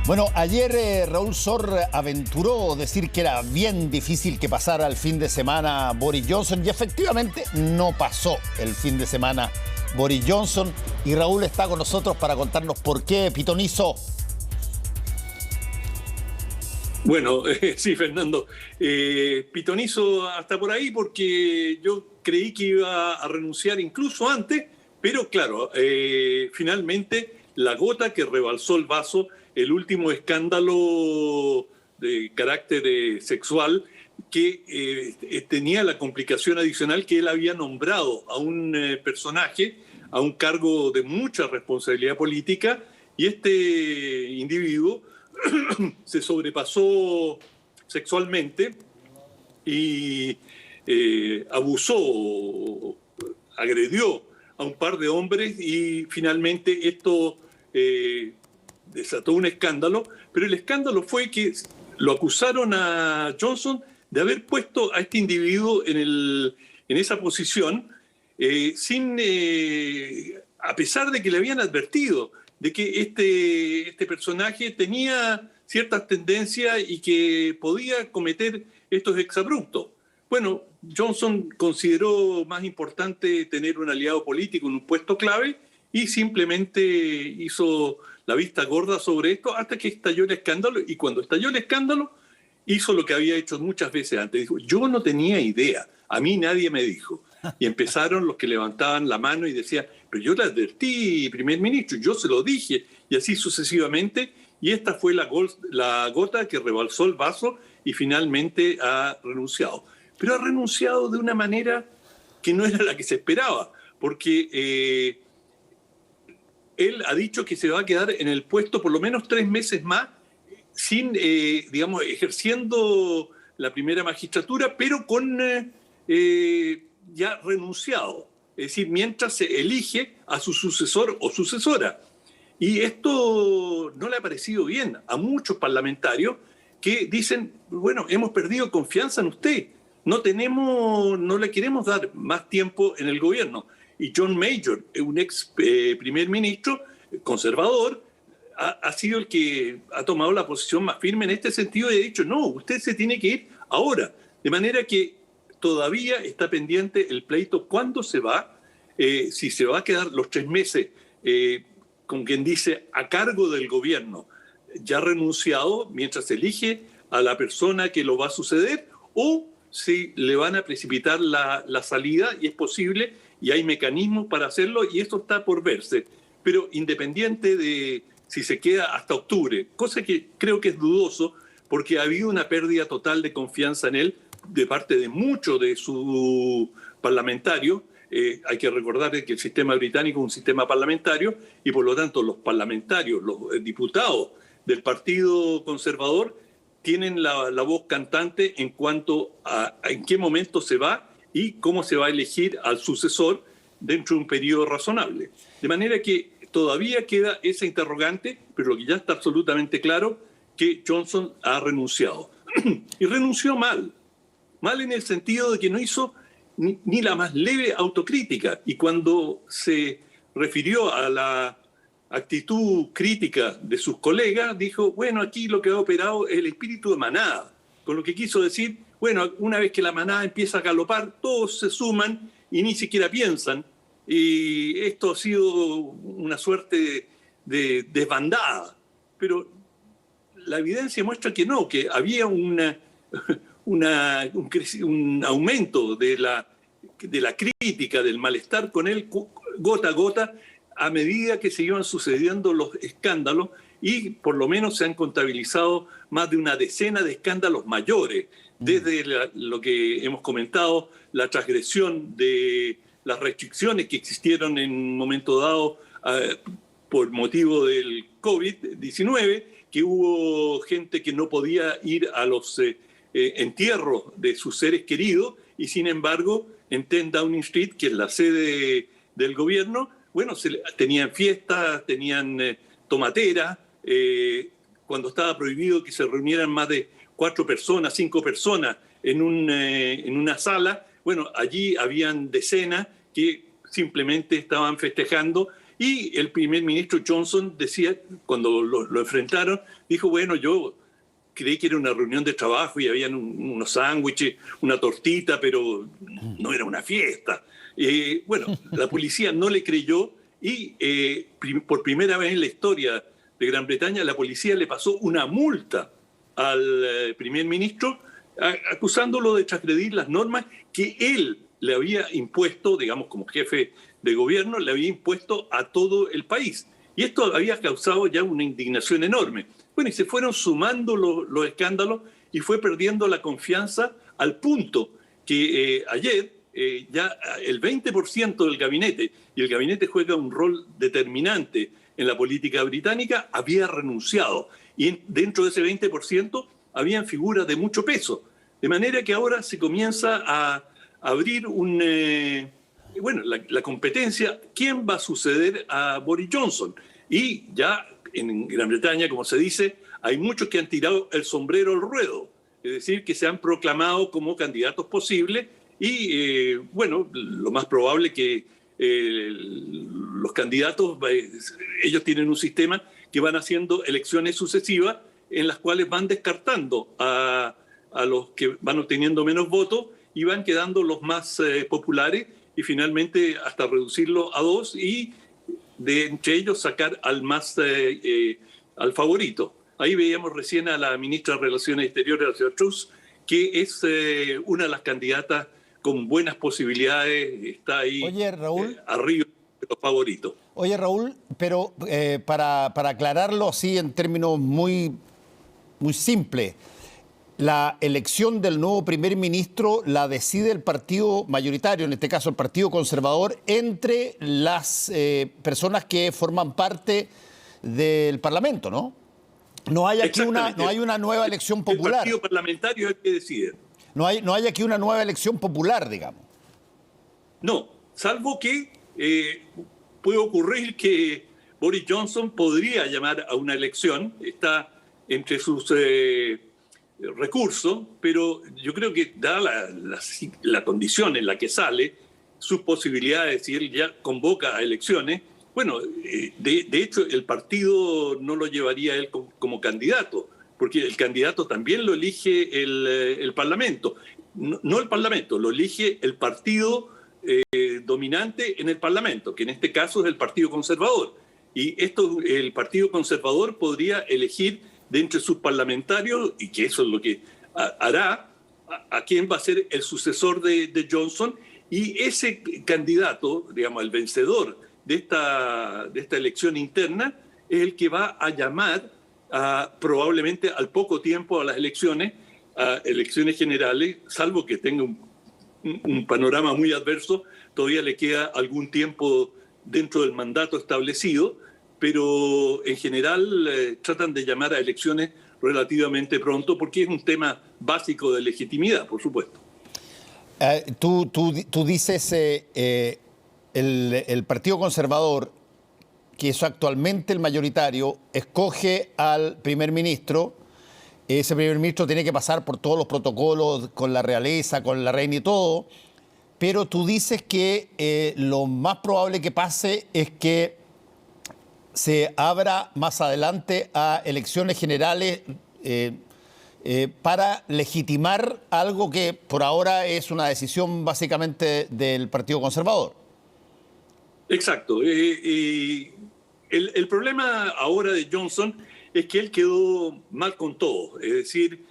Bueno, ayer Raúl Sor aventuró decir que era bien difícil que pasara el fin de semana Boris Johnson y efectivamente no pasó el fin de semana Boris Johnson y Raúl está con nosotros para contarnos por qué. Pitonizo. Bueno, sí, Fernando. Pitonizo hasta por ahí porque yo creí que iba a renunciar incluso antes, pero claro, finalmente la gota que rebalsó el vaso, el último escándalo de carácter sexual que tenía la complicación adicional que él había nombrado a un personaje a un cargo de mucha responsabilidad política y este individuo se sobrepasó sexualmente y abusó, agredió a un par de hombres y finalmente esto desató un escándalo, pero el escándalo fue que lo acusaron a Johnson de haber puesto a este individuo en esa posición a pesar de que le habían advertido de que este personaje tenía ciertas tendencias y que podía cometer estos exabruptos. Bueno, Johnson consideró más importante tener un aliado político en un puesto clave y simplemente hizo la vista gorda sobre esto hasta que estalló el escándalo, y cuando estalló el escándalo hizo lo que había hecho muchas veces antes. Dijo, yo no tenía idea, a mí nadie me dijo. Y empezaron los que levantaban la mano y decían, pero yo le advertí, primer ministro, yo se lo dije, y así sucesivamente. Y esta fue la gota que rebalsó el vaso y finalmente ha renunciado. Pero ha renunciado de una manera que no era la que se esperaba, porque él ha dicho que se va a quedar en el puesto por lo menos 3 meses más, sin, ejerciendo la primera magistratura, pero con ya renunciado. Es decir, mientras se elige a su sucesor o sucesora. Y esto no le ha parecido bien a muchos parlamentarios que dicen, bueno, hemos perdido confianza en usted, no le queremos dar más tiempo en el gobierno. Y John Major, un ex primer ministro conservador, ha sido el que ha tomado la posición más firme en este sentido y ha dicho, no, usted se tiene que ir ahora. De manera que todavía está pendiente el pleito cuándo se va, si se va a quedar los 3 meses, con quien dice, a cargo del gobierno, ya renunciado, mientras se elige a la persona que lo va a suceder, o si le van a precipitar la salida, y es posible, y hay mecanismos para hacerlo, y esto está por verse. Pero independiente de si se queda hasta octubre, cosa que creo que es dudoso, porque ha habido una pérdida total de confianza en él de parte de muchos de sus parlamentarios. Hay que recordar que el sistema británico es un sistema parlamentario y por lo tanto los parlamentarios, los diputados del Partido Conservador tienen la voz cantante en cuanto a en qué momento se va y cómo se va a elegir al sucesor dentro de un periodo razonable. De manera que todavía queda esa interrogante, pero lo que ya está absolutamente claro que Johnson ha renunciado. Y renunció mal en el sentido de que no hizo ni la más leve autocrítica. Y cuando se refirió a la actitud crítica de sus colegas, dijo, bueno, aquí lo que ha operado es el espíritu de manada, con lo que quiso decir, bueno, una vez que la manada empieza a galopar, todos se suman y ni siquiera piensan, y esto ha sido una suerte de desbandada. Pero la evidencia muestra que no, que había un aumento de la crítica, del malestar con él, gota a gota, a medida que se iban sucediendo los escándalos, y por lo menos se han contabilizado más de una decena de escándalos mayores, desde lo que hemos comentado, la transgresión de las restricciones que existieron en un momento dado por motivo del COVID-19, que hubo gente que no podía ir a los entierros de sus seres queridos, y sin embargo en 10 Downing Street, que es la sede del gobierno, bueno, tenían fiestas, tenían tomateras, cuando estaba prohibido que se reunieran más de 4 personas, 5 personas en una sala, bueno, allí habían decenas que simplemente estaban festejando Y el primer ministro Johnson decía, cuando lo enfrentaron, dijo, bueno, yo creí que era una reunión de trabajo y habían unos sándwiches, una tortita, pero no era una fiesta. Bueno, la policía no le creyó y por primera vez en la historia de Gran Bretaña la policía le pasó una multa al primer ministro acusándolo de transgredir las normas que él le había impuesto, digamos, como jefe de gobierno, le había impuesto a todo el país. Y esto había causado ya una indignación enorme. Bueno, y se fueron sumando los escándalos y fue perdiendo la confianza al punto que ayer ya el 20% del gabinete, y el gabinete juega un rol determinante en la política británica, había renunciado. Y dentro de ese 20% habían figuras de mucho peso. De manera que ahora se comienza a abrir la competencia. ¿Quién va a suceder a Boris Johnson? Y ya en Gran Bretaña, como se dice, hay muchos que han tirado el sombrero al ruedo. Es decir, que se han proclamado como candidatos posibles y, lo más probable que los candidatos, ellos tienen un sistema que van haciendo elecciones sucesivas en las cuales van descartando a los que van obteniendo menos votos y van quedando los más populares y finalmente hasta reducirlo a 2 y entre ellos sacar al favorito. Ahí veíamos recién a la ministra de Relaciones Exteriores, la señora Truss, que es una de las candidatas con buenas posibilidades, está ahí. Oye, Raúl, arriba de los favoritos. Oye, Raúl, pero para aclararlo así en términos muy, muy simples, la elección del nuevo primer ministro la decide el partido mayoritario, en este caso el Partido Conservador, entre las personas que forman parte del Parlamento, ¿no? No hay aquí una nueva elección popular. El partido parlamentario es el que decide. No hay aquí una nueva elección popular, digamos. No, salvo que puede ocurrir que Boris Johnson podría llamar a una elección, está entre sus recursos, pero yo creo que dada la condición en la que sale, sus posibilidades, si él ya convoca a elecciones, bueno, de hecho el partido no lo llevaría a él como candidato, porque el candidato también lo elige el Parlamento. No el Parlamento, lo elige el partido dominante en el Parlamento, que en este caso es el Partido Conservador. Y el Partido Conservador podría elegir de entre sus parlamentarios, y que eso es lo que hará, a quién va a ser el sucesor de Johnson, y ese candidato, digamos, el vencedor de esta elección interna, es el que va a llamar probablemente al poco tiempo a las elecciones generales, salvo que tenga un panorama muy adverso, todavía le queda algún tiempo dentro del mandato establecido, pero en general tratan de llamar a elecciones relativamente pronto porque es un tema básico de legitimidad, por supuesto. Tú dices el Partido Conservador, que es actualmente el mayoritario, escoge al primer ministro. Ese primer ministro tiene que pasar por todos los protocolos con la realeza, con la reina y todo, pero tú dices que lo más probable que pase es que se abra más adelante a elecciones generales para legitimar algo que por ahora es una decisión básicamente del Partido Conservador. Exacto. El problema ahora de Johnson es que él quedó mal con todo. Es decir,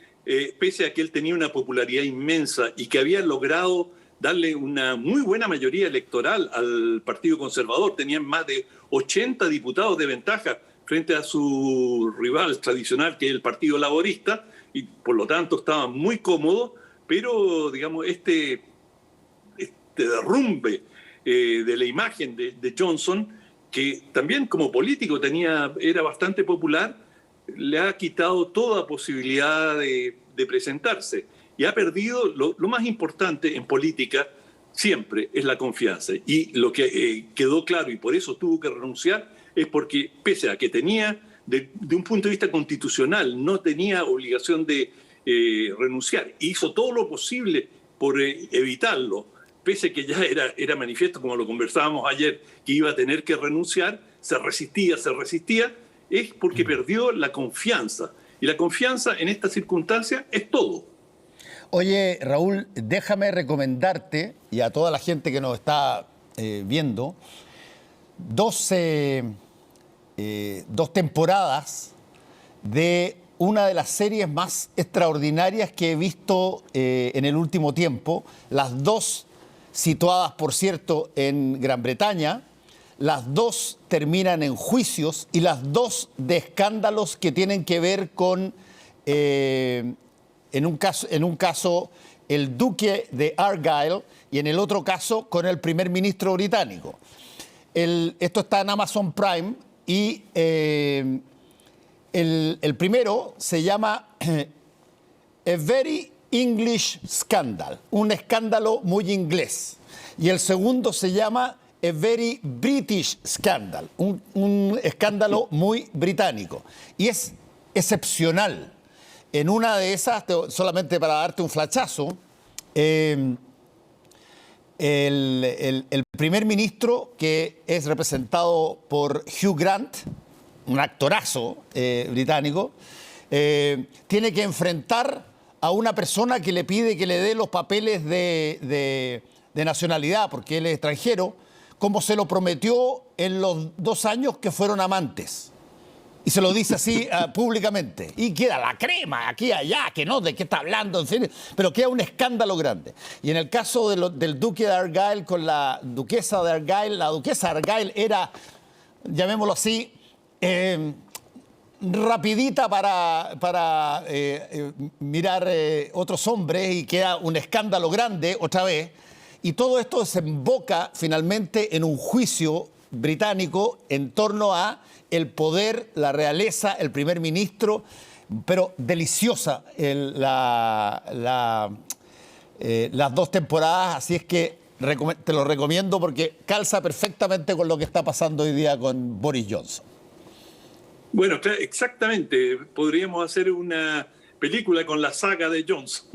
pese a que él tenía una popularidad inmensa y que había logrado darle una muy buena mayoría electoral al Partido Conservador, tenían más de 80 diputados de ventaja frente a su rival tradicional, que es el Partido Laborista, y por lo tanto estaba muy cómodo, pero digamos este derrumbe de la imagen de Johnson, que también como político era bastante popular, le ha quitado toda posibilidad de presentarse. Y ha perdido, lo más importante en política siempre es la confianza. Y lo que quedó claro, y por eso tuvo que renunciar, es porque pese a que tenía, de un punto de vista constitucional, no tenía obligación de renunciar. Hizo todo lo posible por evitarlo, pese a que ya era manifiesto, como lo conversábamos ayer, que iba a tener que renunciar, se resistía, es porque perdió la confianza. Y la confianza en esta circunstancia es todo. Oye, Raúl, déjame recomendarte, y a toda la gente que nos está viendo, dos temporadas de una de las series más extraordinarias que he visto en el último tiempo, las dos situadas, por cierto, en Gran Bretaña, las dos terminan en juicios y las dos de escándalos que tienen que ver con, en un caso, el duque de Argyll y en el otro caso con el primer ministro británico. Esto está en Amazon Prime y el primero se llama A Very English Scandal, un escándalo muy inglés. Y el segundo se llama A Very British Scandal, un escándalo muy británico. Y es excepcional. En una de esas, solamente para darte un flachazo, el primer ministro, que es representado por Hugh Grant, un actorazo británico, tiene que enfrentar a una persona que le pide que le dé los papeles de nacionalidad, porque él es extranjero, como se lo prometió en los 2 años que fueron amantes. Y se lo dice así públicamente. Y queda la crema, aquí, allá, que no, ¿de qué está hablando? En fin, pero queda un escándalo grande. Y en el caso del duque de Argyll con la duquesa de Argyll, la duquesa de Argyll era, llamémoslo así, rapidita para mirar otros hombres, y queda un escándalo grande otra vez. Y todo esto desemboca finalmente en un juicio británico en torno a el poder, la realeza, el primer ministro, pero deliciosa las 2 temporadas, así es que te lo recomiendo porque calza perfectamente con lo que está pasando hoy día con Boris Johnson. Bueno, exactamente. Podríamos hacer una película con la saga de Johnson.